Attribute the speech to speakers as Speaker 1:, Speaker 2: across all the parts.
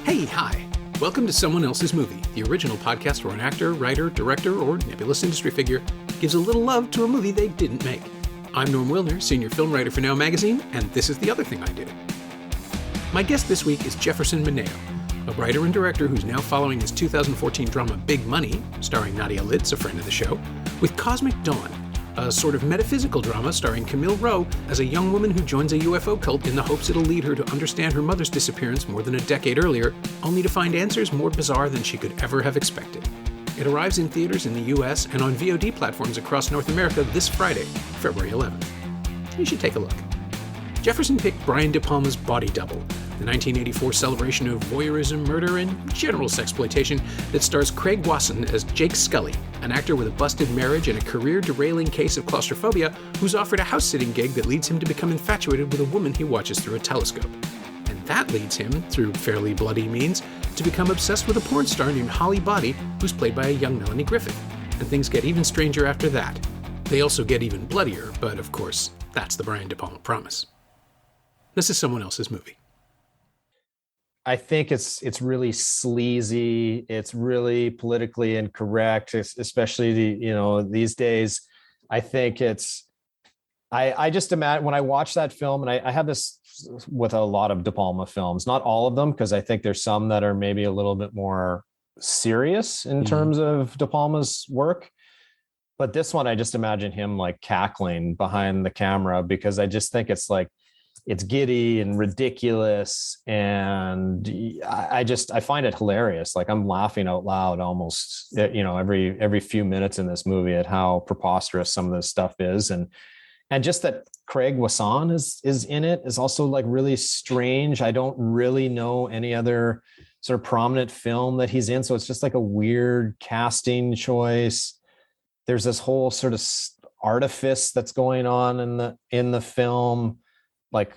Speaker 1: Hey, hi. Welcome to Someone Else's Movie, the original podcast where an actor, writer, director, or nebulous industry figure gives a little love to a movie they didn't make. I'm Norm Wilner, senior film writer for Now Magazine, and this is The Other Thing I Do. My guest this week is Jefferson Moneo, a writer and director who's now following his 2014 drama Big Money, starring Nadia Litz, a friend of the show, with Cosmic Dawn, a sort of metaphysical drama starring Camille Rowe as a young woman who joins a UFO cult in the hopes it'll lead her to understand her mother's disappearance more than a decade earlier, only to find answers more bizarre than she could ever have expected. It arrives in theaters in the US and on VOD platforms across North America this Friday, February 11th. You should take a look. Jefferson picked Brian De Palma's Body Double, the 1984 celebration of voyeurism, murder, and general sexploitation that stars Craig Wasson as Jake Scully, an actor with a busted marriage and a career-derailing case of claustrophobia who's offered a house-sitting gig that leads him to become infatuated with a woman he watches through a telescope. And that leads him, through fairly bloody means, to become obsessed with a porn star named Holly Body, who's played by a young Melanie Griffith. And things get even stranger after that. They also get even bloodier, but of course, that's the Brian De Palma promise. This is Someone Else's Movie.
Speaker 2: I think it's really sleazy. It's really politically incorrect, especially these days. I think I just imagine when I watch that film, and I have this with a lot of De Palma films, not all of them, because I think there's some that are maybe a little bit more serious in terms of De Palma's work. But this one, I just imagine him like cackling behind the camera because I just think it's giddy and ridiculous. And I find it hilarious. Like I'm laughing out loud almost, every few minutes in this movie at how preposterous some of this stuff is. And just that Craig Wasson is in it is also like really strange. I don't really know any other sort of prominent film that he's in. So it's just like a weird casting choice. There's this whole sort of artifice that's going on in the film, like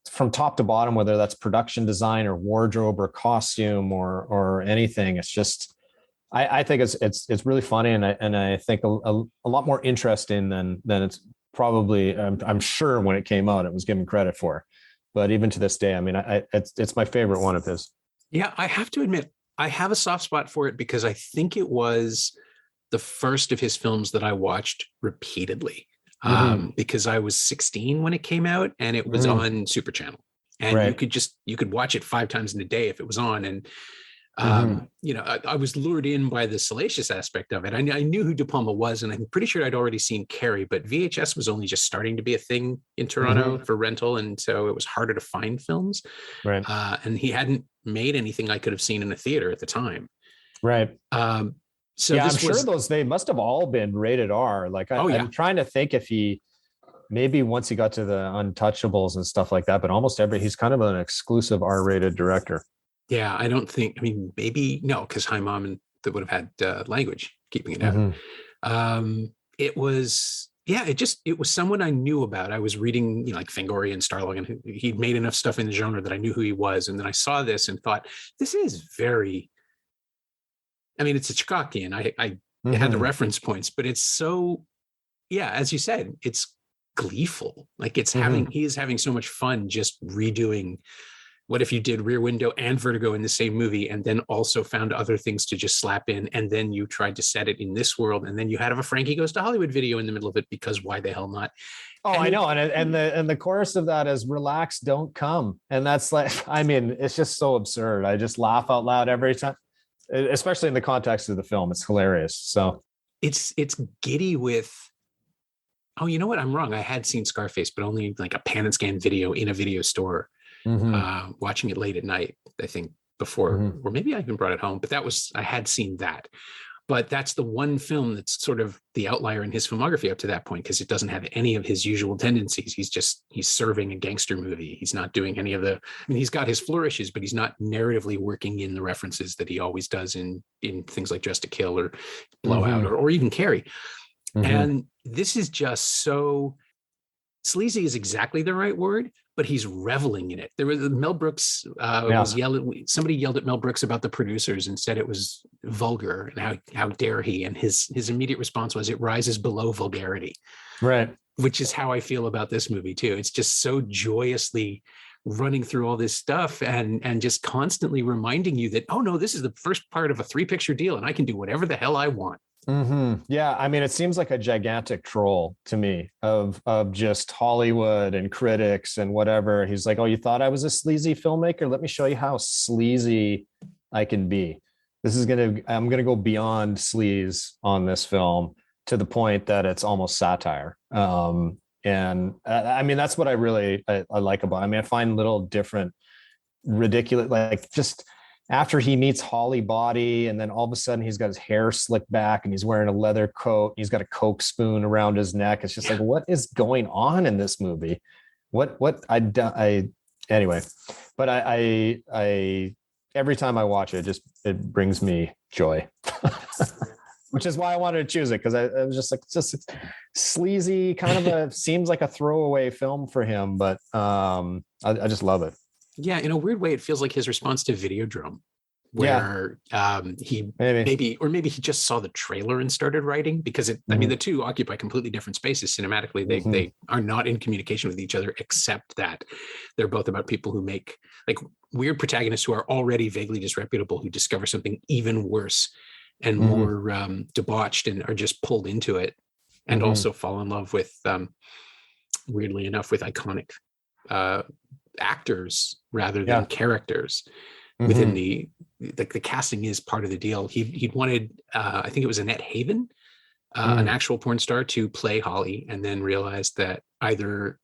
Speaker 2: from top to bottom, whether that's production design or wardrobe or costume or anything. It's just, I think it's really funny. And I think a lot more interesting than it's probably, I'm sure when it came out, it was given credit for, but even to this day, I mean, it's my favorite one of his.
Speaker 1: Yeah. I have to admit, I have a soft spot for it because I think it was the first of his films that I watched repeatedly. Because I was 16 when it came out and it was on Super Channel, and right. you could watch it 5 times in a day if it was on. And, I was lured in by the salacious aspect of it. I knew who De Palma was, and I'm pretty sure I'd already seen Carrie, but VHS was only just starting to be a thing in Toronto for rental. And so it was harder to find films. Right. And he hadn't made anything I could have seen in a theater at the time.
Speaker 2: Right.
Speaker 1: So
Speaker 2: yeah, I'm sure they must have all been rated R. Like I'm trying to think if maybe once he got to the Untouchables and stuff like that, but almost he's kind of an exclusive R-rated director.
Speaker 1: Yeah, maybe no, because Hi Mom and that would have had language keeping it out. It was someone I knew about. I was reading, like Fangoria and Starlog, and he'd made enough stuff in the genre that I knew who he was. And then I saw this and thought, this is very. I mean, it's a Hitchcockian. I had the reference points, but it's so, as you said, it's gleeful. Like he is having so much fun just redoing what if you did Rear Window and Vertigo in the same movie, and then also found other things to just slap in. And then you tried to set it in this world. And then you had a Frankie Goes to Hollywood video in the middle of it, because why the hell not?
Speaker 2: Oh, I know. And the chorus of that is relax, don't come. And that's like, I mean, it's just so absurd. I just laugh out loud every time. Especially in the context of the film, it's hilarious. So
Speaker 1: it's giddy with, oh, you know what? I'm wrong. I had seen Scarface, but only like a pan and scan video in a video store, watching it late at night, I think before, or maybe I even brought it home, but I had seen that. But that's the one film that's sort of the outlier in his filmography up to that point, because it doesn't have any of his usual tendencies. He's serving a gangster movie. He's not doing any of he's got his flourishes, but he's not narratively working in the references that he always does in things like Dressed to Kill or Blowout or even Carrie. And this is just so sleazy is exactly the right word, but he's reveling in it. There was Mel Brooks somebody yelled at Mel Brooks about the producers and said it was vulgar and how dare he, and his immediate response was, it rises below vulgarity.
Speaker 2: Right.
Speaker 1: Which is how I feel about this movie too. It's just so joyously running through all this stuff and just constantly reminding you that, oh no, this is the first part of a 3-picture deal and I can do whatever the hell I want.
Speaker 2: Mm-hmm. Yeah, I mean, it seems like a gigantic troll to me of just Hollywood and critics and whatever. He's like, "Oh, you thought I was a sleazy filmmaker? Let me show you how sleazy I can be. I'm gonna go beyond sleaze on this film to the point that it's almost satire." And I mean, that's what I like about it. I mean, I find little different, ridiculous, like just after he meets Holly Body, and then all of a sudden he's got his hair slicked back and he's wearing a leather coat. He's got a Coke spoon around his neck. It's just like, what is going on in this movie? Anyway, but I every time I watch it, it brings me joy, which is why I wanted to choose it. Cause I was just like, it's sleazy, kind of seems like a throwaway film for him, but I just love it.
Speaker 1: Yeah, in a weird way, it feels like his response to Videodrome, where he maybe he just saw the trailer and started writing, because I mean, the two occupy completely different spaces cinematically. They are not in communication with each other, except that they're both about people who make like weird protagonists who are already vaguely disreputable, who discover something even worse and more debauched and are just pulled into it, and also fall in love with, weirdly enough, with iconic actors rather than characters within the casting is part of the deal. He'd wanted, I think it was Annette Haven, an actual porn star, to play Holly, and then realized that either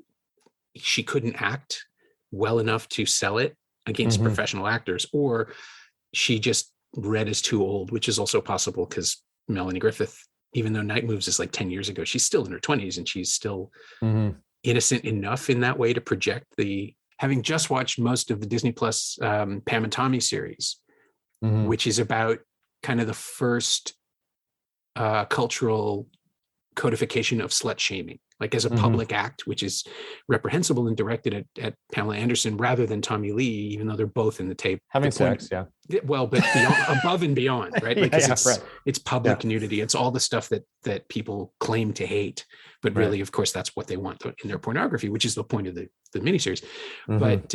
Speaker 1: she couldn't act well enough to sell it against professional actors, or she just read as too old, which is also possible because Melanie Griffith, even though Night Moves is like 10 years ago, she's still in her 20s and she's still innocent enough in that way to project having just watched most of the Disney Plus Pam and Tommy series, which is about kind of the first cultural codification of slut shaming, like as a public act, which is reprehensible and directed at Pamela Anderson rather than Tommy Lee, even though they're both in the tape.
Speaker 2: Having sex,
Speaker 1: well, but above and beyond, right? Like, it's public nudity. It's all the stuff that people claim to hate, but really, of course, that's what they want in their pornography, which is the point of the miniseries. But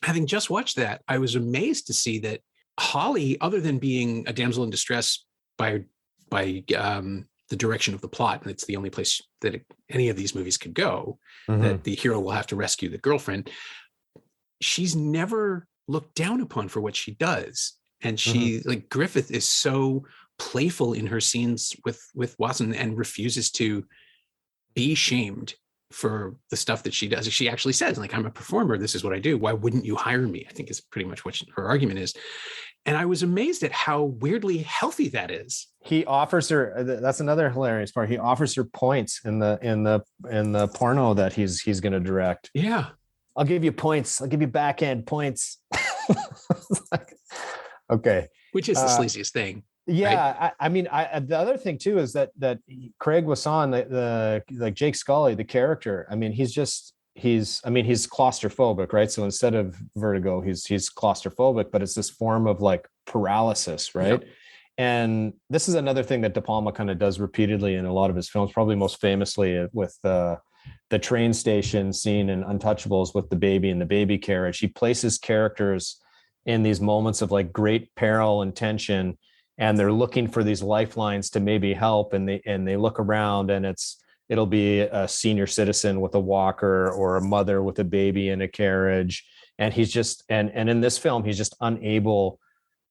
Speaker 1: having just watched that, I was amazed to see that Holly, other than being a damsel in distress by the direction of the plot, and it's the only place that any of these movies could go, that the hero will have to rescue the girlfriend, she's never looked down upon for what she does. And she, like, Griffith is so playful in her scenes with Watson and refuses to be shamed for the stuff that she does. She actually says, like, I'm a performer, this is what I do, why wouldn't you hire me? I think is pretty much what her argument is. And I was amazed at how weirdly healthy that is. He
Speaker 2: offers her, that's another hilarious part, he offers her points in the porno that he's going to direct.
Speaker 1: Yeah,
Speaker 2: I'll give you points, I'll give you backhand points. Okay,
Speaker 1: which is the sleaziest thing.
Speaker 2: Yeah, right? I mean, the other thing too is that Craig Wasson, the like Jake Scully, the character, I mean, he's claustrophobic, right? So instead of vertigo, he's claustrophobic, but it's this form of like paralysis, right? Yep. And this is another thing that De Palma kind of does repeatedly in a lot of his films, probably most famously with the train station scene in Untouchables with the baby and the baby carriage. He places characters in these moments of like great peril and tension, and they're looking for these lifelines to maybe help, and they look around, and it'll be a senior citizen with a walker or a mother with a baby in a carriage. And he's just, and in this film, he's just unable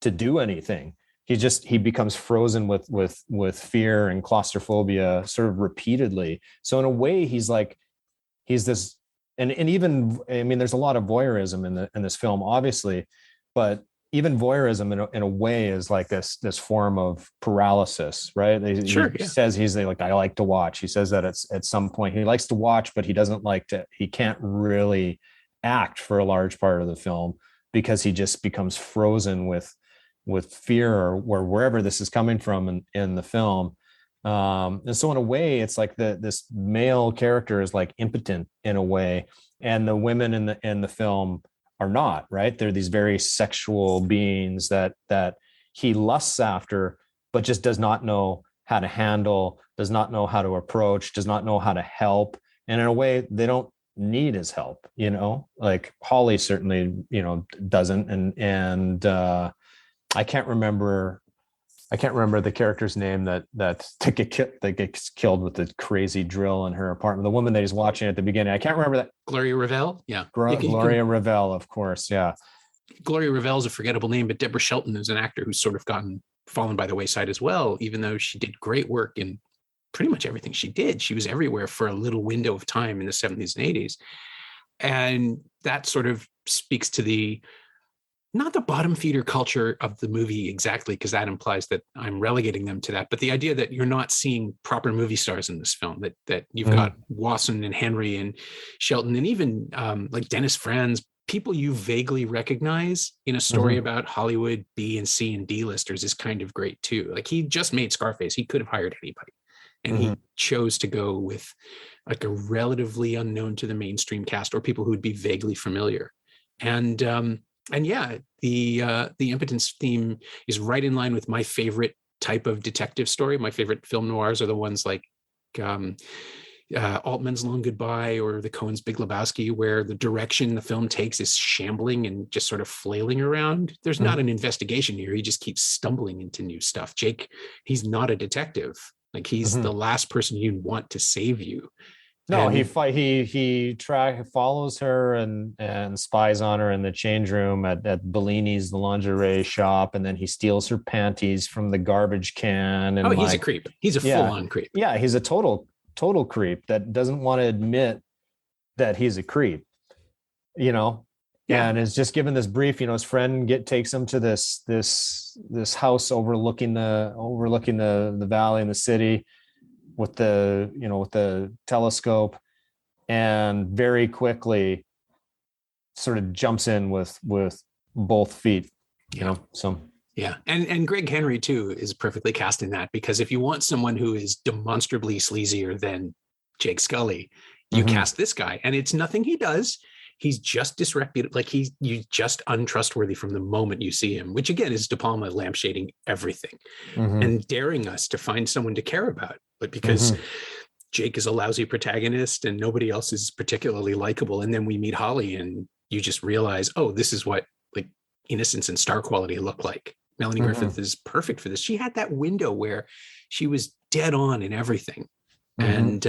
Speaker 2: to do anything. He becomes frozen with fear and claustrophobia sort of repeatedly. So in a way, he's this, and even, I mean, there's a lot of voyeurism in this film, obviously, but even voyeurism in a way is like this form of paralysis, right? He says he's like, I like to watch. He says that at some point he likes to watch, but he doesn't like to, he can't really act for a large part of the film because he just becomes frozen with fear or wherever this is coming from in the film. And so in a way, it's like this male character is like impotent in a way, and the women in the film are not, right? They're these very sexual beings that he lusts after, but just does not know how to handle, does not know how to approach, does not know how to help. And in a way, they don't need his help, like Holly certainly, doesn't. And I can't remember the character's name that gets killed with the crazy drill in her apartment. The woman that he's watching at the beginning. I can't remember that.
Speaker 1: Gloria Revelle. Yeah.
Speaker 2: Gloria Revelle, of course. Yeah.
Speaker 1: Gloria Revelle is a forgettable name, but Deborah Shelton is an actor who's sort of fallen by the wayside as well, even though she did great work in pretty much everything she did. She was everywhere for a little window of time in the 70s and 80s. And that sort of speaks to not the bottom feeder culture of the movie exactly, because that implies that I'm relegating them to that, but the idea that you're not seeing proper movie stars in this film, that you've got Wasson and Henry and Shelton, and even like Dennis Franz, people you vaguely recognize in a story about Hollywood B and C and D listers is kind of great too. Like, he just made Scarface. He could have hired anybody, and he chose to go with like a relatively unknown to the mainstream cast, or people who would be vaguely familiar. And yeah, the impotence theme is right in line with my favorite type of detective story. My favorite film noirs are the ones like Altman's Long Goodbye or the Coen's Big Lebowski, where the direction the film takes is shambling and just sort of flailing around. There's not an investigation here. He just keeps stumbling into new stuff. Jake, he's not a detective. Like, he's the last person you want to save you.
Speaker 2: No, he follows her and spies on her in the change room at Bellini's, the lingerie shop, and then he steals her panties from the garbage can. And
Speaker 1: he's a creep. He's a full-on creep.
Speaker 2: Yeah, he's a total creep that doesn't want to admit that he's a creep. And is just given this brief. His friend takes him to this house overlooking the valley and the city, with the telescope, and very quickly sort of jumps in with both feet, so.
Speaker 1: Yeah. And Greg Henry too is perfectly cast in that, because if you want someone who is demonstrably sleazier than Jake Scully, you cast this guy, and it's nothing he does. He's just disreputable. Like, you just untrustworthy from the moment you see him, which again is De Palma lampshading everything and daring us to find someone to care about. But because Jake is a lousy protagonist and nobody else is particularly likable, and then we meet Holly and you just realize, oh, this is what like innocence and star quality look like. Melanie Griffith is perfect for this. She had that window where she was dead on in everything. And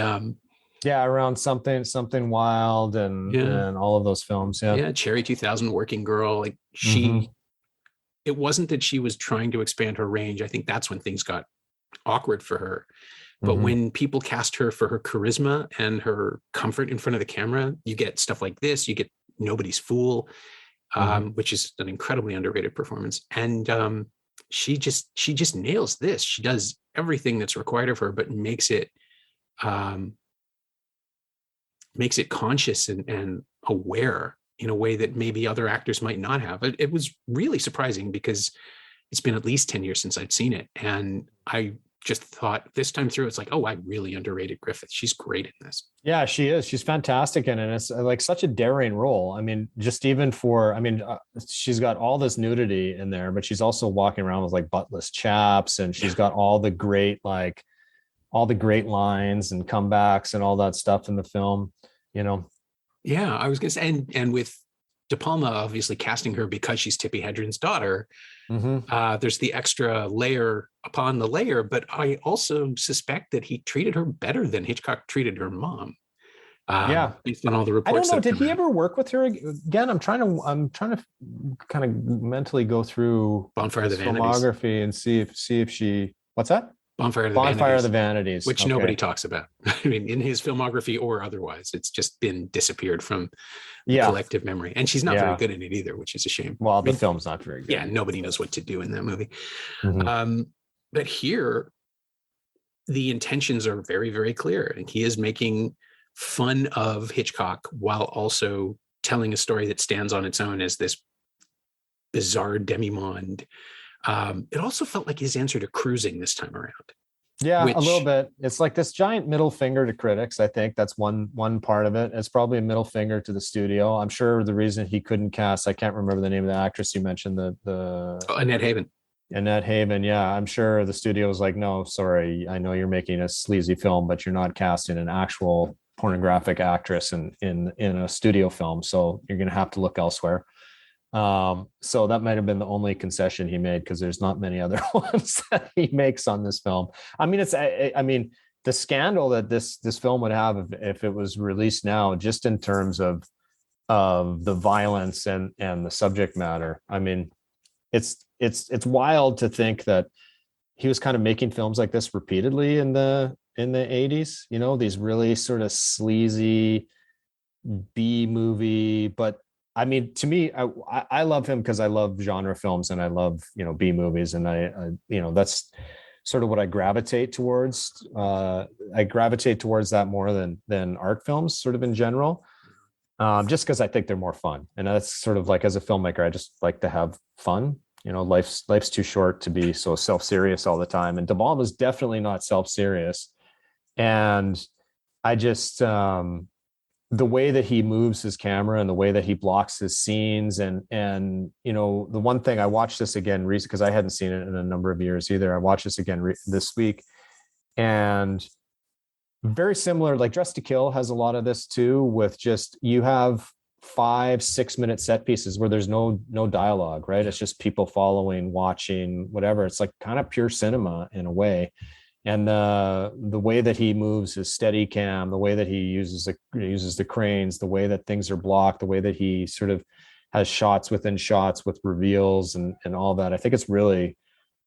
Speaker 2: around something wild and all of those films.
Speaker 1: Cherry 2000, Working Girl. Like, it wasn't that she was trying to expand her range. I think that's when things got awkward for her. But when people cast her for her charisma and her comfort in front of the camera, you get stuff like this. You get Nobody's Fool, which is an incredibly underrated performance. And she just nails this. She does everything that's required of her, but makes it conscious and aware in a way that maybe other actors might not have. It was really surprising, because it's been at least 10 years since I'd seen it. And I just thought this time through, it's like, oh, I really underrated Griffith. She's great in this.
Speaker 2: Yeah, she is. She's fantastic in it. It's like such a daring role. I mean, just even she's got all this nudity in there, but she's also walking around with like buttless chaps, and she's got all the great lines and comebacks and all that stuff in the film,
Speaker 1: Yeah, I was going to say, and with De Palma obviously casting her because she's Tippi Hedren's daughter, there's the extra layer upon the layer, but I also suspect that he treated her better than Hitchcock treated her mom. Based on all the reports.
Speaker 2: I don't know. Did he ever work with her again? I'm trying to kind of mentally go through
Speaker 1: Bonfire of the Vanities
Speaker 2: filmography and see if she. What's that?
Speaker 1: Bonfire of the Vanities, which nobody talks about. I mean, in his filmography or otherwise, it's just been disappeared from collective memory. And she's not very good in it either, which is a shame.
Speaker 2: Well, the film's not very good.
Speaker 1: Yeah, nobody knows what to do in that movie. But here, the intentions are very, very clear. And he is making fun of Hitchcock while also telling a story that stands on its own as this bizarre demi-monde. It also felt like his answer to Cruising this time around.
Speaker 2: Yeah, a little bit. It's like this giant middle finger to critics. I think that's one part of it. It's probably a middle finger to the studio. I'm sure the reason he couldn't cast, I can't remember the name of the actress you mentioned,
Speaker 1: Annette Haven.
Speaker 2: Annette Haven, yeah. I'm sure the studio was like, no, sorry, I know you're making a sleazy film, but you're not casting an actual pornographic actress in a studio film, so you're going to have to look elsewhere. So that might have been the only concession he made, because there's not many other ones that he makes on this film. I mean, I mean, the scandal that this film would have if it was released now, just in terms of the violence and the subject matter. I mean, it's wild to think that he was kind of making films like this repeatedly in the 80s, you know, these really sort of sleazy B movie. But I mean, to me, I love him because I love genre films and I love, you know, B movies, and I you know, that's sort of what I gravitate towards. I gravitate towards that more than art films, sort of in general, just because I think they're more fun. And that's sort of like, as a filmmaker, I just like to have fun. You know, life's too short to be so self-serious all the time. And De Palma is definitely not self-serious. And I just the way that he moves his camera and the way that he blocks his scenes, and you know, the one thing, I watched this again recently because I hadn't seen it in a number of years either. I watched this again this week, and very similar, like Dressed to Kill has a lot of this too, with just, you have 5-6 minute set pieces where there's no dialogue, right? It's just people following, watching, whatever. It's like kind of pure cinema in a way. And the way that he moves his steady cam, the way that he uses the cranes, the way that things are blocked, the way that he sort of has shots within shots with reveals and all that. I think it's really,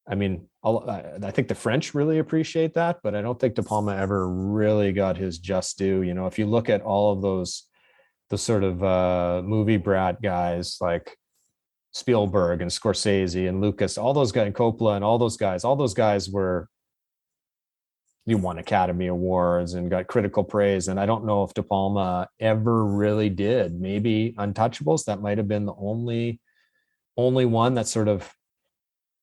Speaker 2: I mean, I think the French really appreciate that, but I don't think De Palma ever really got his just due. You know, if you look at all of the sort of movie brat guys like Spielberg and Scorsese and Lucas, all those guys, and Coppola and all those guys were, you won Academy Awards and got critical praise. And I don't know if De Palma ever really did. Maybe Untouchables, that might have been the only one that sort of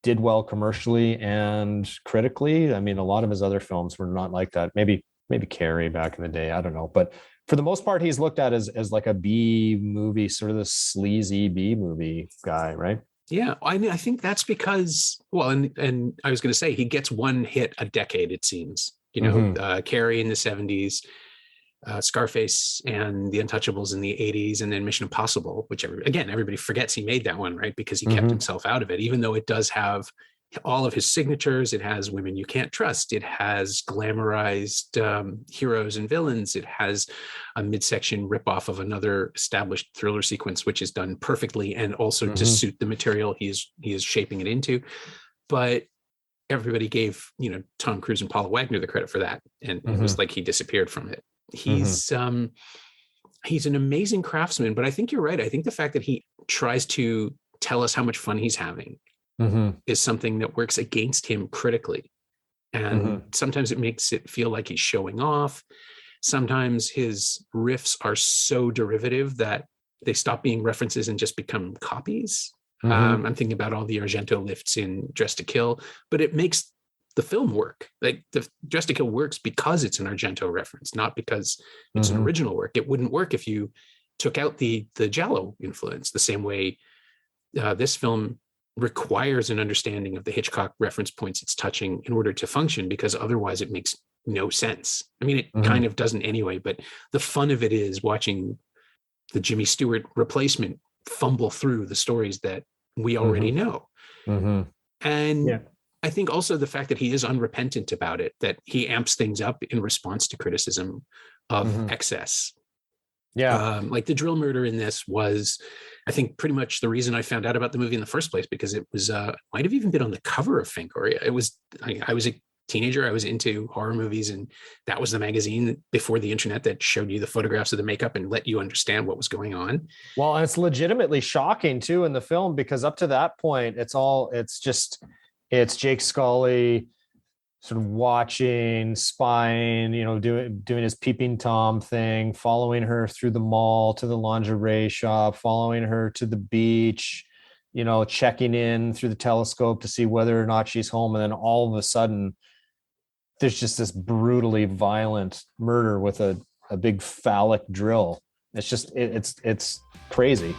Speaker 2: did well commercially and critically. I mean, a lot of his other films were not like that. Maybe Carrie back in the day, I don't know. But for the most part, he's looked at as like a B movie, sort of the sleazy B movie guy, right?
Speaker 1: Yeah, I mean, I think that's because, well, and I was going to say, he gets one hit a decade, it seems. You know, Carrie in the 70s, Scarface and The Untouchables in the 80s, and then Mission Impossible, which everybody forgets he made that one, right? Because he kept himself out of it, even though it does have all of his signatures. It has women you can't trust. It has glamorized heroes and villains. It has a midsection ripoff of another established thriller sequence, which is done perfectly and also to suit the material he is shaping it into. But everybody gave, you know, Tom Cruise and Paula Wagner the credit for that, and it was like he disappeared from it. He's an amazing craftsman, but I think you're right. I think the fact that he tries to tell us how much fun he's having is something that works against him critically. And sometimes it makes it feel like he's showing off. Sometimes his riffs are so derivative that they stop being references and just become copies. I'm thinking about all the Argento lifts in Dressed to Kill, but it makes the film work. Like the Dressed to Kill works because it's an Argento reference, not because it's an original work. It wouldn't work if you took out the Giallo influence, the same way this film requires an understanding of the Hitchcock reference points it's touching in order to function, because otherwise it makes no sense. I mean, it kind of doesn't anyway, but the fun of it is watching the Jimmy Stewart replacement fumble through the stories that we already know. And I think also the fact that he is unrepentant about it, that he amps things up in response to criticism of excess. Like the drill murder in this was, I think, pretty much the reason I found out about the movie in the first place, because it was might have even been on the cover of Fangoria. It was, I was a teenager, I was into horror movies, and that was the magazine before the internet that showed you the photographs of the makeup and let you understand what was going on.
Speaker 2: Well, and it's legitimately shocking too in the film, because up to that point, it's Jake Scully sort of watching, spying, you know, doing his peeping Tom thing, following her through the mall to the lingerie shop, following her to the beach, you know, checking in through the telescope to see whether or not she's home. And then all of a sudden, there's just this brutally violent murder with a big phallic drill. It's just, it's crazy.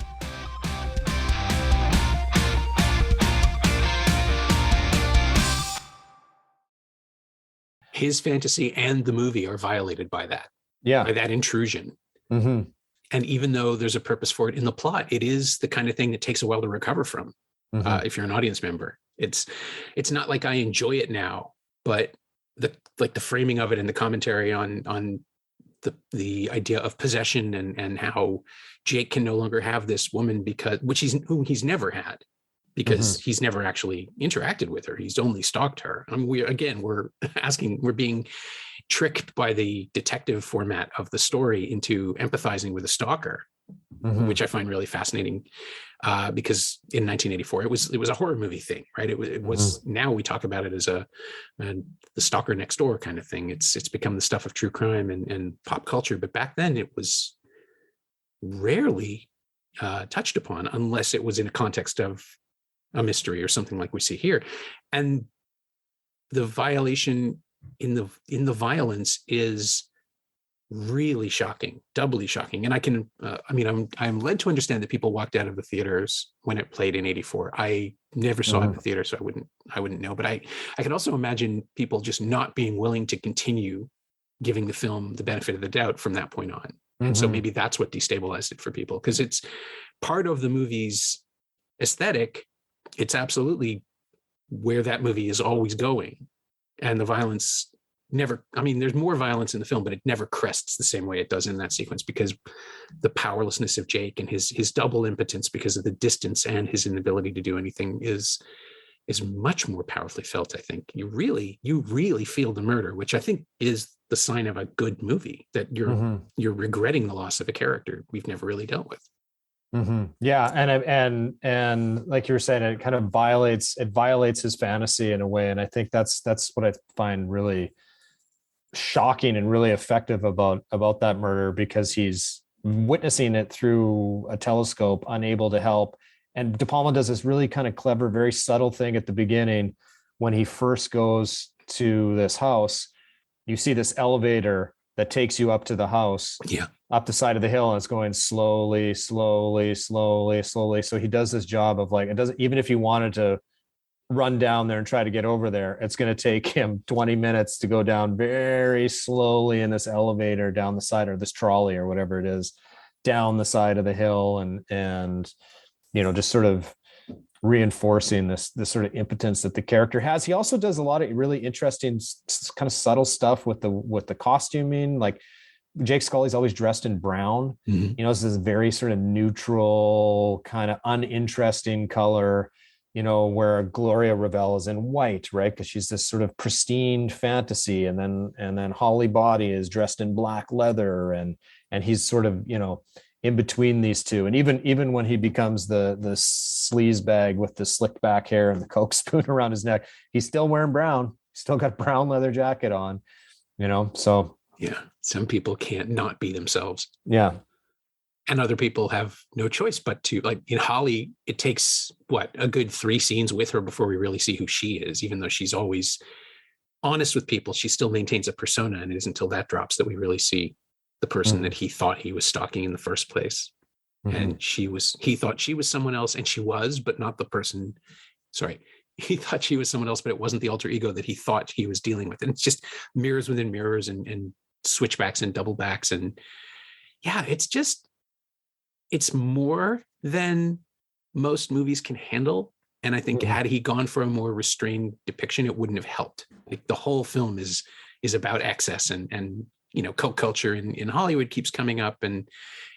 Speaker 1: His fantasy and the movie are violated by that.
Speaker 2: Yeah.
Speaker 1: by that intrusion.
Speaker 2: Mm-hmm.
Speaker 1: And even though there's a purpose for it in the plot, it is the kind of thing that takes a while to recover from.
Speaker 2: Mm-hmm.
Speaker 1: If you're an audience member, it's not like I enjoy it now, but the framing of it and the commentary on the idea of possession and how Jake can no longer have this woman whom he's never had, because he's never actually interacted with her. He's only stalked her. I mean, we're being tricked by the detective format of the story into empathizing with a stalker, which I find really fascinating, because in 1984 it was a horror movie thing, right? It was now we talk about it as the stalker next door kind of thing. It's become the stuff of true crime and pop culture, but back then it was rarely touched upon unless it was in a context of a mystery or something like we see here. And the violation in the violence is really shocking, doubly shocking. And I can, I'm led to understand that people walked out of the theaters when it played in '84. I never saw it in the theater, so I wouldn't know. But I can also imagine people just not being willing to continue giving the film the benefit of the doubt from that point on. And so maybe that's what destabilized it for people, because it's part of the movie's aesthetic. It's absolutely where that movie is always going. And the violence there's more violence in the film, but it never crests the same way it does in that sequence, because the powerlessness of Jake and his double impotence because of the distance and his inability to do anything is much more powerfully felt. I think you really feel the murder, which I think is the sign of a good movie, that you're regretting the loss of a character we've never really dealt with.
Speaker 2: Yeah, and like you were saying, it kind of violates his fantasy in a way, and I think that's what I find really shocking and really effective about that murder, because he's witnessing it through a telescope, unable to help. And De Palma does this really kind of clever, very subtle thing at the beginning when he first goes to this house. You see this elevator that takes you up to the house, up the side of the hill, and it's going slowly. So he does this job of, like, it doesn't, even if he wanted to run down there and try to get over there, it's going to take him 20 minutes to go down very slowly in this elevator down the side, or this trolley or whatever it is, down the side of the hill, and just sort of reinforcing this sort of impotence that the character has. He also does a lot of really interesting kind of subtle stuff with the costuming. Like, Jake Scully's always dressed in brown. It's this very sort of neutral, kind of uninteresting color, where Gloria Revelle is in white, right? Because she's this sort of pristine fantasy. And then Holly Body is dressed in black leather, and he's sort of, in between these two. And even when he becomes the sleaze bag with the slicked back hair and the Coke spoon around his neck, he's still wearing brown. He's still got a brown leather jacket on, so.
Speaker 1: Yeah. Some people can't not be themselves.
Speaker 2: Yeah.
Speaker 1: And other people have no choice but to, like in Holly, it takes a good 3 scenes with her before we really see who she is. Even though she's always honest with people, she still maintains a persona. And it isn't until that drops that we really see the person that he thought he was stalking in the first place. And he thought she was someone else, and she was, but not the person. Sorry. He thought she was someone else, but it wasn't the alter ego that he thought he was dealing with. And it's just mirrors within mirrors and switchbacks and double backs. And yeah, it's more than most movies can handle. And I think had he gone for a more restrained depiction, it wouldn't have helped. Like, the whole film is about excess, and Coke culture in Hollywood keeps coming up, and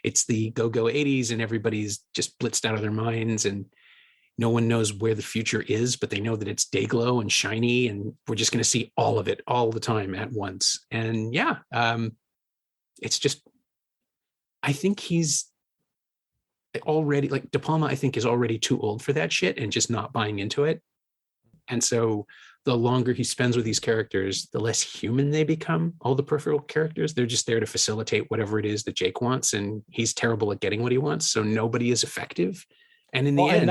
Speaker 1: it's the go-go 80s, and everybody's just blitzed out of their minds, and no one knows where the future is, but they know that it's day glow and shiny, and we're just going to see all of it all the time at once. And it's just, I think he's already, like, De Palma, I think, is already too old for that shit and just not buying into it. And so the longer he spends with these characters, the less human they become. All the peripheral characters, they're just there to facilitate whatever it is that Jake wants, and he's terrible at getting what he wants, so nobody is effective. And in the end,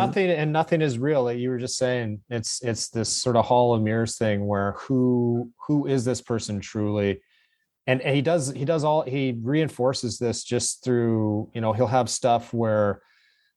Speaker 1: nothing is real. Like you were just saying, it's this sort of hall of mirrors thing, where who is this person truly? And he reinforces this just through, he'll have stuff where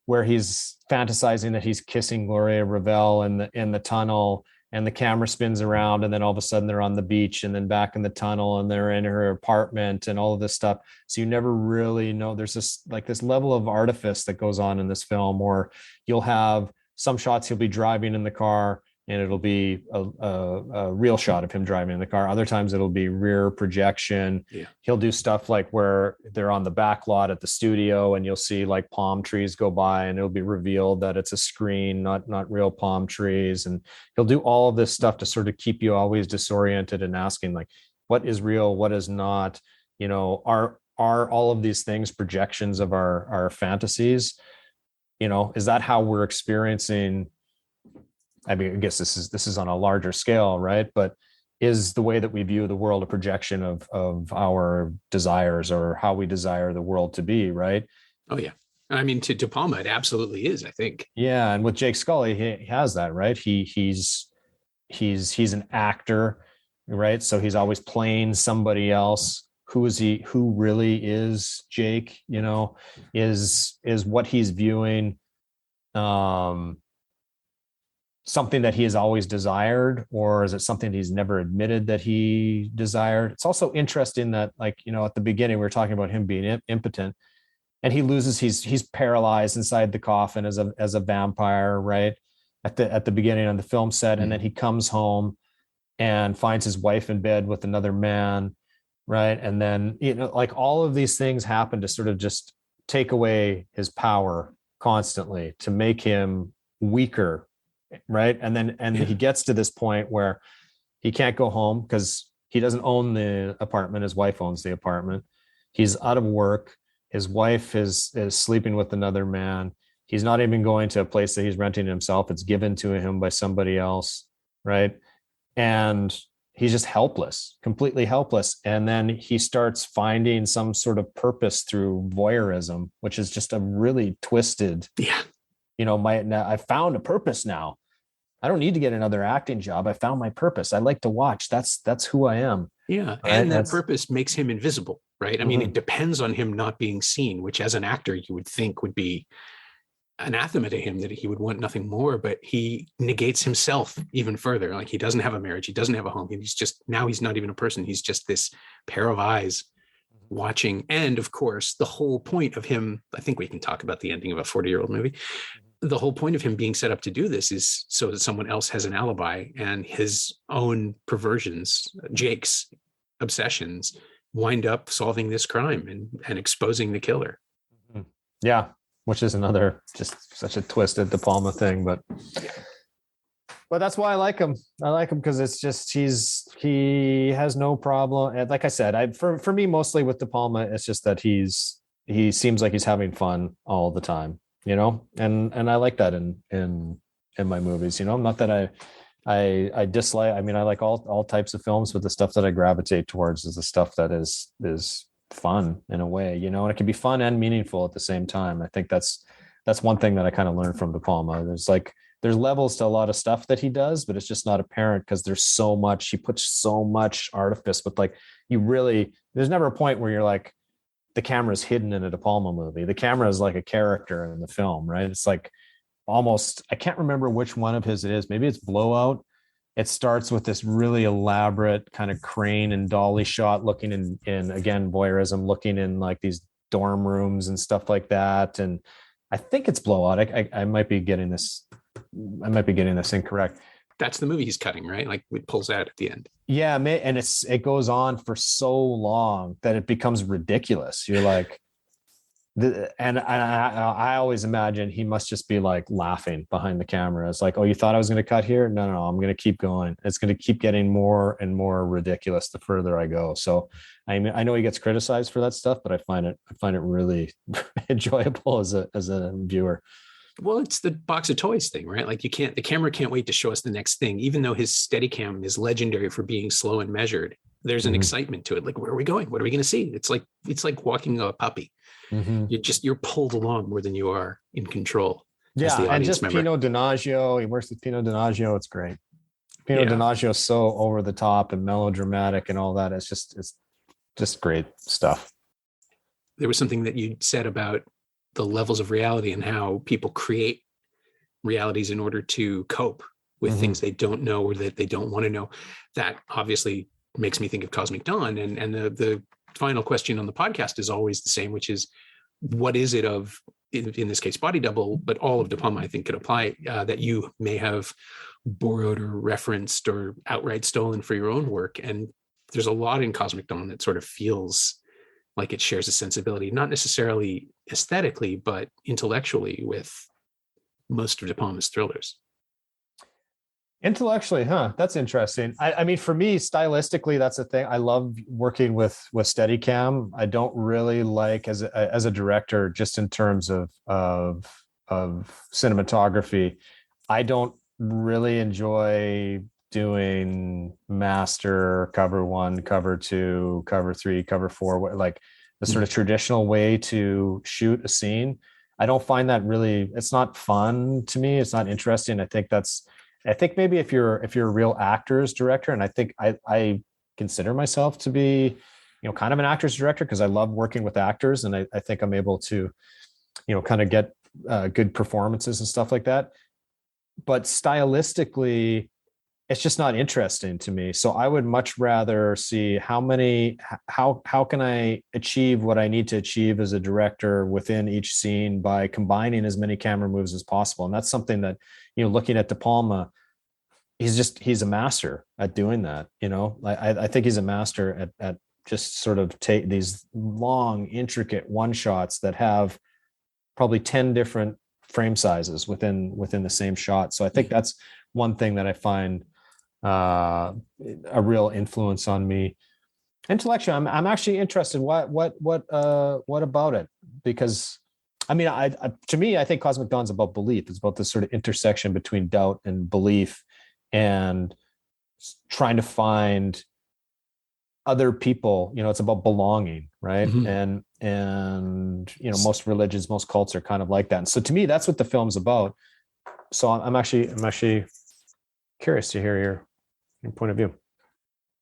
Speaker 1: he's fantasizing that he's kissing Gloria Revelle in the tunnel,
Speaker 2: and the camera spins around, and then all of a sudden they're on the beach, and then back in the tunnel, and they're in her apartment, and all of this stuff. So you never really know. There's this level of artifice that goes on in this film, or you'll have some shots he'll be driving in the car, and it'll be a real shot of him driving in the car. Other times it'll be rear projection.
Speaker 1: Yeah.
Speaker 2: He'll do stuff like where they're on the back lot at the studio, and you'll see like palm trees go by, and it'll be revealed that it's a screen, not real palm trees. And he'll do all of this stuff to sort of keep you always disoriented and asking, like, what is real, what is not? Are all of these things projections of our fantasies? Is that how we're experiencing? I mean, I guess this is on a larger scale, right? But is the way that we view the world a projection of our desires, or how we desire the world to be, right?
Speaker 1: Oh yeah. I mean, to De Palma, it absolutely is, I think.
Speaker 2: Yeah, and with Jake Scully, he has that, right? He's an actor, right? So he's always playing somebody else. Who is he? Who really is Jake? Is what he's viewing something that he has always desired, or is it something he's never admitted that he desired? It's also interesting that, like, at the beginning we were talking about him being impotent, and he loses, he's paralyzed inside the coffin as a vampire, right? At the beginning of the film set. And then he comes home and finds his wife in bed with another man, right? And then, like, all of these things happen to sort of just take away his power constantly, to make him weaker, right? And then he gets to this point where he can't go home because he doesn't own the apartment. His wife owns the apartment. He's out of work. His wife is sleeping with another man. He's not even going to a place that he's renting himself. It's given to him by somebody else, right? And he's just helpless, completely helpless. And then he starts finding some sort of purpose through voyeurism, which is just a really twisted, I found a purpose now. I don't need to get another acting job. I found my purpose. I like to watch. That's who I am.
Speaker 1: Yeah. Right? And that purpose makes him invisible, right? I mean, it depends on him not being seen, which as an actor, you would think would be anathema to him, that he would want nothing more, but he negates himself even further. Like, he doesn't have a marriage. He doesn't have a home. He's not even a person. He's just this pair of eyes watching. And of course, the whole point of him, I think we can talk about the ending of a 40-year-old movie. The whole point of him being set up to do this is so that someone else has an alibi, and his own perversions, Jake's obsessions, wind up solving this crime and exposing the killer.
Speaker 2: Yeah, which is another just such a twisted De Palma thing, but that's why I like him. I like him because it's just he has no problem. And like I said, for me, mostly with De Palma, it's just that he seems like he's having fun all the time. And I like that in my movies. Not that I dislike. I mean, I like all types of films, but the stuff that I gravitate towards is the stuff that is fun in a way, and it can be fun and meaningful at the same time. I think that's one thing that I kind of learned from De Palma. There's levels to a lot of stuff that he does, but it's just not apparent because there's so much. He puts so much artifice, but like, there's never a point where you're like, the camera is hidden in a De Palma movie. The camera is like a character in the film, right? It's like almost, I can't remember which one of his it is. Maybe it's Blowout. It starts with this really elaborate kind of crane and dolly shot looking in again, voyeurism, looking in like these dorm rooms and stuff like that. And I think it's Blowout. I might be getting this incorrect.
Speaker 1: That's the movie he's cutting, right? Like, it pulls out at the end.
Speaker 2: Yeah, and it goes on for so long that it becomes ridiculous. You're like, and I always imagine he must just be like laughing behind the camera. It's like, oh, you thought I was going to cut here? No, I'm going to keep going. It's going to keep getting more and more ridiculous the further I go. So I mean, I know he gets criticized for that stuff, but I find it really enjoyable as a viewer.
Speaker 1: Well, it's the box of toys thing, right? Like, the camera can't wait to show us the next thing, even though his Steadicam is legendary for being slow and measured. There's an excitement to it. Like, where are we going? What are we going to see? It's like walking a puppy. You're pulled along more than you are in control.
Speaker 2: Yeah, and just member. Pino Donaggio. He works with Pino Donaggio. It's great. Pino Donaggio is so over the top and melodramatic and all that. It's just great stuff.
Speaker 1: There was something that you said about the levels of reality and how people create realities in order to cope. with
Speaker 2: Mm-hmm.
Speaker 1: things they don't know or that they don't want to know. That obviously makes me think of Cosmic Dawn. And the final question on the podcast is always the same, which is, what is it of, in this case, Body Double, but all of De Palma, I think, could apply, that you may have borrowed or referenced or outright stolen for your own work. And there's a lot in Cosmic Dawn that sort of feels like it shares a sensibility, not necessarily aesthetically, but intellectually with most of De Palma's thrillers.
Speaker 2: Intellectually, huh? That's interesting. I mean, for me, stylistically, that's the thing. I love working with Steadicam. I don't really like as a director, just in terms of cinematography. I don't really enjoy doing master, cover 1, cover 2, cover 3, cover 4, like the sort of traditional way to shoot a scene. I don't find that really, it's not fun to me. It's not interesting. I think maybe if you're a real actor's director, and I think I consider myself to be, kind of an actor's director, because I love working with actors, and I think I'm able to, kind of get good performances and stuff like that. But stylistically, it's just not interesting to me. So I would much rather see how can I achieve what I need to achieve as a director within each scene by combining as many camera moves as possible. And that's something that, looking at De Palma, he's a master at doing that. I think he's a master at just sort of take these long, intricate one shots that have probably 10 different frame sizes within the same shot. So I think that's one thing that I find a real influence on me. Intellectually, I'm actually interested. What about it? Because I mean, to me, I think Cosmic Dawn's about belief. It's about this sort of intersection between doubt and belief, and trying to find other people. It's about belonging, right?
Speaker 1: Mm-hmm.
Speaker 2: And most religions, most cults are kind of like that. And so to me, that's what the film's about. So I'm actually curious to hear your point of view.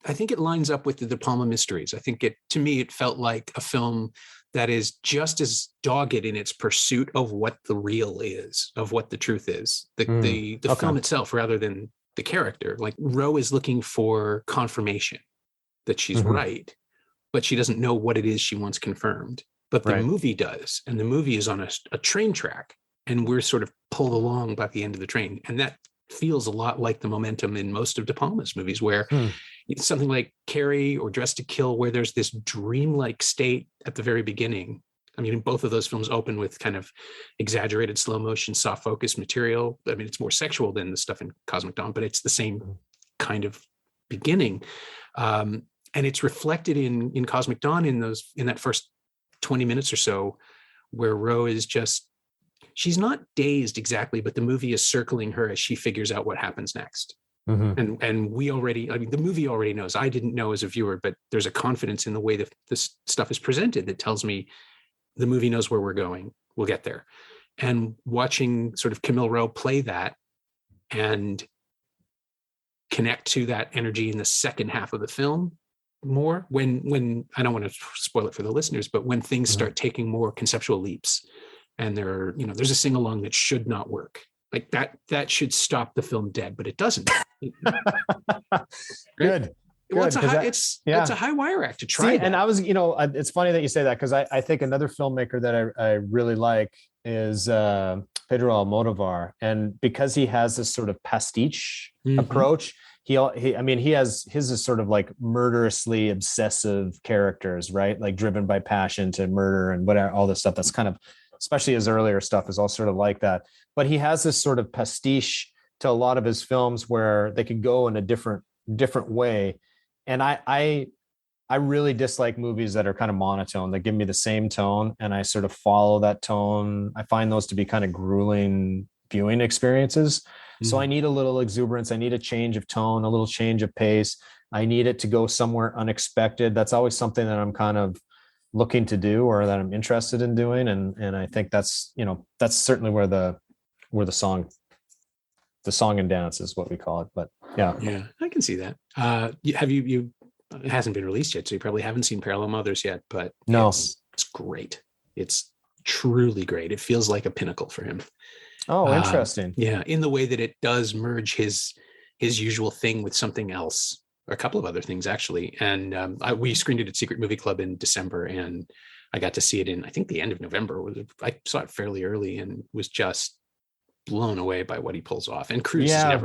Speaker 1: I think it lines up with the De Palma mysteries. I think to me, it felt like a film that is just as dogged in its pursuit of what the real is, of what the truth is. The film itself, rather than the character. Like, Ro is looking for confirmation that she's right, but she doesn't know what it is she wants confirmed. But the movie does, and the movie is on a train track, and we're sort of pulled along by the end of the train. And that feels a lot like the momentum in most of De Palma's movies, where it's something like Carrie or Dressed to Kill, where there's this dreamlike state at the very beginning. I mean, both of those films open with kind of exaggerated slow motion, soft focus material. I mean, it's more sexual than the stuff in Cosmic Dawn, but it's the same kind of beginning. And it's reflected in Cosmic Dawn in that first 20 minutes or so, where Ro is just, she's not dazed exactly, but the movie is circling her as she figures out what happens next. And we already, I mean, the movie already knows. I didn't know as a viewer, but there's a confidence in the way that this stuff is presented that tells me the movie knows where we're going. We'll get there. And watching sort of Camille Rowe play that and connect to that energy in the second half of the film more, when I don't want to spoil it for the listeners, but when things start taking more conceptual leaps, and there's a sing-along that should not work. Like that should stop the film dead, but it doesn't.
Speaker 2: Good.
Speaker 1: Well, it's a high wire act to try.
Speaker 2: And I was, it's funny that you say that, because I think another filmmaker that I really like is Pedro Almodovar, and because he has this sort of pastiche approach, he has his is sort of like murderously obsessive characters, right? Like driven by passion to murder and whatever, all this stuff. That's kind of, especially his earlier stuff, is all sort of like that. But he has this sort of pastiche to a lot of his films where they can go in a different way. And I really dislike movies that are kind of monotone, that give me the same tone, and I sort of follow that tone. I find those to be kind of grueling viewing experiences. So I need a little exuberance. I need a change of tone, a little change of pace. I need it to go somewhere unexpected. That's always something that I'm kind of looking to do, or that I'm interested in doing. And I think that's certainly where the song and dance is what we call it. But yeah,
Speaker 1: I can see that. Have you, it hasn't been released yet, so you probably haven't seen Parallel Mothers yet, but
Speaker 2: no,
Speaker 1: it's great. It's truly great. It feels like a pinnacle for him.
Speaker 2: Oh, interesting.
Speaker 1: Yeah, in the way that it does merge his usual thing with something else, or a couple of other things actually. And we screened it at Secret Movie Club in December, and I got to see it in, I think, the end of November. I saw it fairly early and was just blown away by what he pulls off. And Cruise has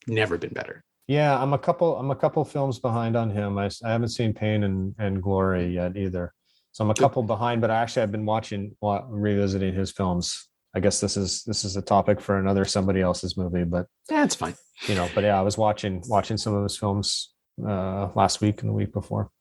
Speaker 1: never been better.
Speaker 2: Yeah, I'm a couple films behind on him. I haven't seen Pain and Glory yet either. So I'm a couple behind, but I've been revisiting his films. I guess this is a topic for somebody else's movie, but
Speaker 1: yeah, it's fine.
Speaker 2: But yeah, I was watching some of his films last week and the week before,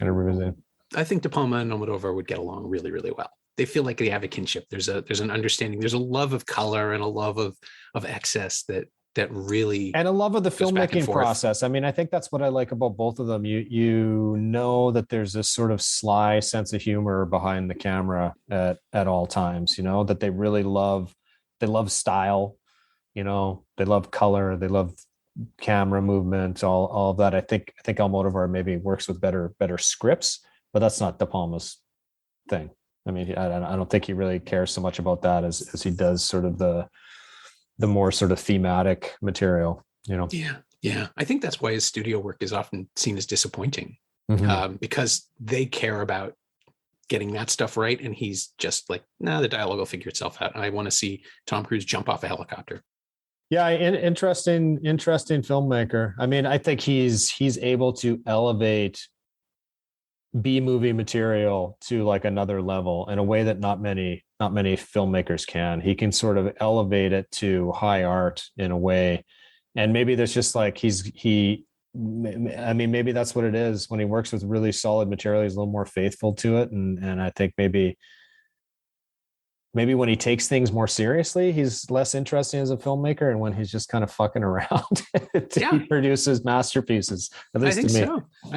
Speaker 2: and a revisit.
Speaker 1: I think De Palma and Almodovar would get along really, really well. They feel like they have a kinship. There's an understanding. There's a love of color and a love of excess that really,
Speaker 2: and a love of the filmmaking process. I mean, I think that's what I like about both of them. You know that there's this sort of sly sense of humor behind the camera at all times. That they really love. They love style. They love color. They love camera movement. All of that. I think Almodovar maybe works with better scripts, but that's not De Palma's thing. I mean, I don't think he really cares so much about that as he does sort of the more sort of thematic material,
Speaker 1: Yeah. I think that's why his studio work is often seen as disappointing, because they care about getting that stuff right. And he's just like, the dialogue will figure itself out. I want to see Tom Cruise jump off a helicopter.
Speaker 2: Yeah. Interesting filmmaker. I mean, I think he's able to elevate B-movie material to like another level in a way that not many filmmakers can. He can sort of elevate it to high art in a way. And maybe that's just like maybe that's what it is. When he works with really solid material, he's a little more faithful to it. And I think maybe when he takes things more seriously, he's less interesting as a filmmaker. And when he's just kind of fucking around, he produces masterpieces. At least
Speaker 1: I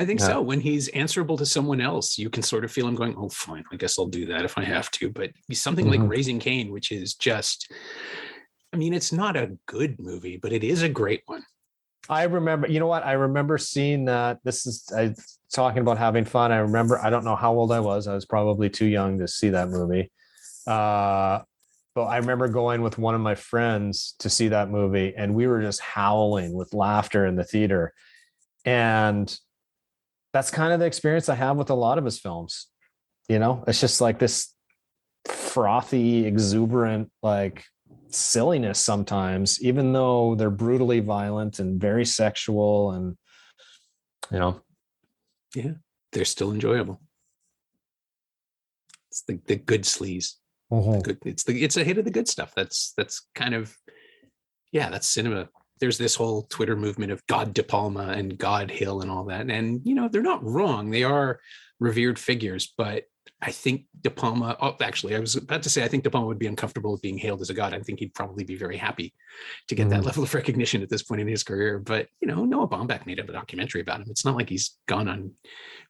Speaker 1: think so. When he's answerable to someone else, you can sort of feel him going, oh, fine, I guess I'll do that if I have to. But something like Raising Cain, which is just, I mean, it's not a good movie, but it is a great one.
Speaker 2: I remember, I remember seeing that. Talking about having fun. I remember, I don't know how old I was. I was probably too young to see that movie. But I remember going with one of my friends to see that movie, and we were just howling with laughter in the theater. And that's kind of the experience I have with a lot of his films. It's just like this frothy, exuberant, like silliness sometimes, even though they're brutally violent and very sexual, and
Speaker 1: yeah, they're still enjoyable. It's the good sleaze. It's a hit of the good stuff. That's kind of, that's cinema. There's this whole Twitter movement of God De Palma and God Hill and all that. And, they're not wrong. They are revered figures, but I think De Palma, I was about to say, I think De Palma would be uncomfortable with being hailed as a god. I think he'd probably be very happy to get that level of recognition at this point in his career. But, Noah Baumbach made a documentary about him. It's not like he's gone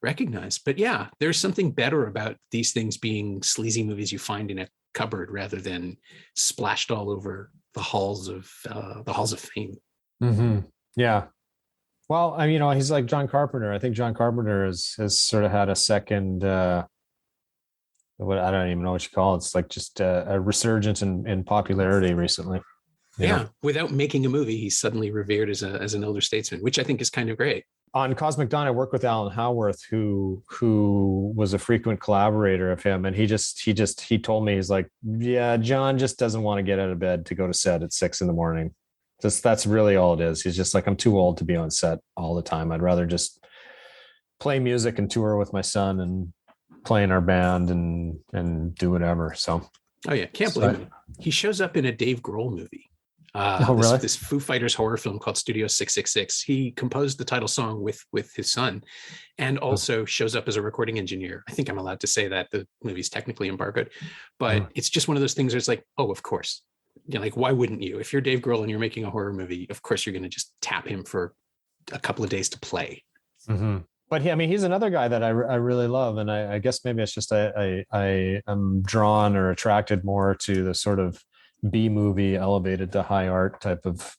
Speaker 1: unrecognized. But yeah, there's something better about these things being sleazy movies you find in a cupboard rather than splashed all over the halls of fame.
Speaker 2: Yeah. Well, he's like John Carpenter. I think John Carpenter has sort of had a second, what I don't even know what you call it. It's like just a resurgence in popularity recently.
Speaker 1: Without making a movie, he's suddenly revered as an elder statesman, which I think is kind of great.
Speaker 2: On Cosmic Dawn, I worked with Alan Howarth, who was a frequent collaborator of him, and he told me, he's like, yeah, John just doesn't want to get out of bed to go to set at 6 a.m. That's really all it is. He's just like, I'm too old to be on set all the time. I'd rather just play music and tour with my son and play in our band and do whatever. So,
Speaker 1: oh yeah, can't believe it. He shows up in a Dave Grohl movie.
Speaker 2: Really?
Speaker 1: This Foo Fighters horror film called Studio 666. He composed the title song with his son, and also shows up as a recording engineer. I think I'm allowed to say that. The movie's technically embargoed, but it's just one of those things where it's like, oh, of course. Like, why wouldn't you? If you're Dave Grohl and you're making a horror movie, of course you're going to just tap him for a couple of days to play.
Speaker 2: But he's another guy that I really love, and I guess maybe it's just I am drawn or attracted more to the sort of B movie elevated to high art type of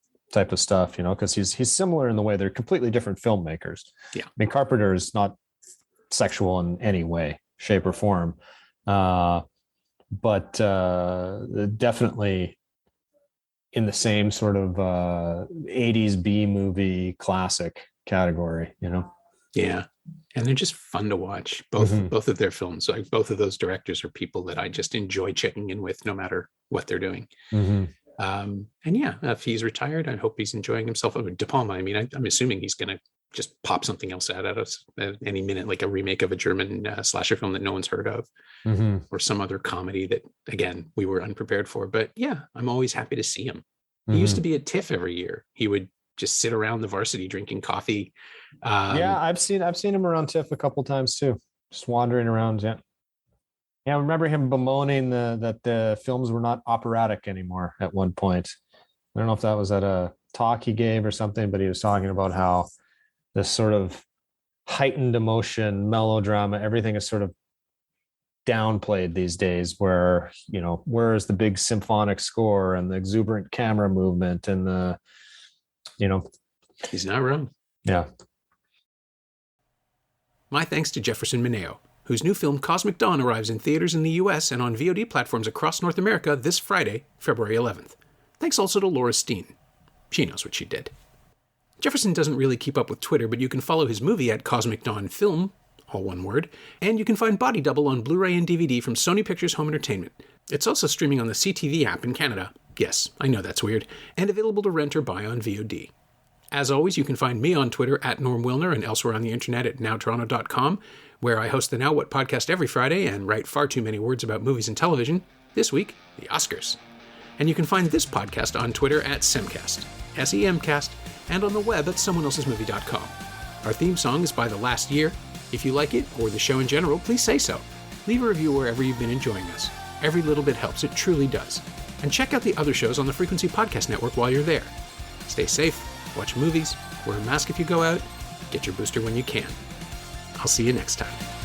Speaker 2: stuff, because he's similar in the way they're completely different filmmakers.
Speaker 1: Yeah,
Speaker 2: I mean, Carpenter is not sexual in any way, shape, or form, but definitely in the same sort of 80s B movie classic category, you know?
Speaker 1: Yeah. And they're just fun to watch. Both of their films. Like both of those directors are people that I just enjoy checking in with no matter what they're doing. And yeah, if he's retired, I hope he's enjoying himself. De Palma, I mean, I'm assuming he's going to just pop something else out at us at any minute, like a remake of a German slasher film that no one's heard of, or some other comedy that, again, we were unprepared for. But yeah, I'm always happy to see him. He used to be at TIFF every year. He would just sit around the Varsity drinking coffee.
Speaker 2: Yeah, I've seen him around TIFF a couple times too, just wandering around. Yeah, I remember him bemoaning that the films were not operatic anymore at one point. I don't know if that was at a talk he gave or something, but he was talking about how this sort of heightened emotion, melodrama, everything is sort of downplayed these days, where, you know, where's the big symphonic score and the exuberant camera movement and the, you know.
Speaker 1: He's not wrong.
Speaker 2: Yeah.
Speaker 1: My thanks to Jefferson Moneo, whose new film Cosmic Dawn arrives in theaters in the US and on VOD platforms across North America this Friday, February 11th. Thanks also to Laura Steen. She knows what she did. Jefferson doesn't really keep up with Twitter, but you can follow his movie at Cosmic Dawn Film, all one word, and you can find Body Double on Blu-ray and DVD from Sony Pictures Home Entertainment. It's also streaming on the CTV app in Canada. Yes, I know that's weird, and available to rent or buy on VOD. As always, you can find me on Twitter at Norm Wilner and elsewhere on the internet at nowtoronto.com, where I host the Now What podcast every Friday and write far too many words about movies and television. This week, the Oscars. And you can find this podcast on Twitter at Semcast, SEMcast, and on the web at someoneelsesmovie.com. Our theme song is by The Last Year. If you like it, or the show in general, please say so. Leave a review wherever you've been enjoying us. Every little bit helps, it truly does. And check out the other shows on the Frequency Podcast Network while you're there. Stay safe, watch movies, wear a mask if you go out, get your booster when you can. I'll see you next time.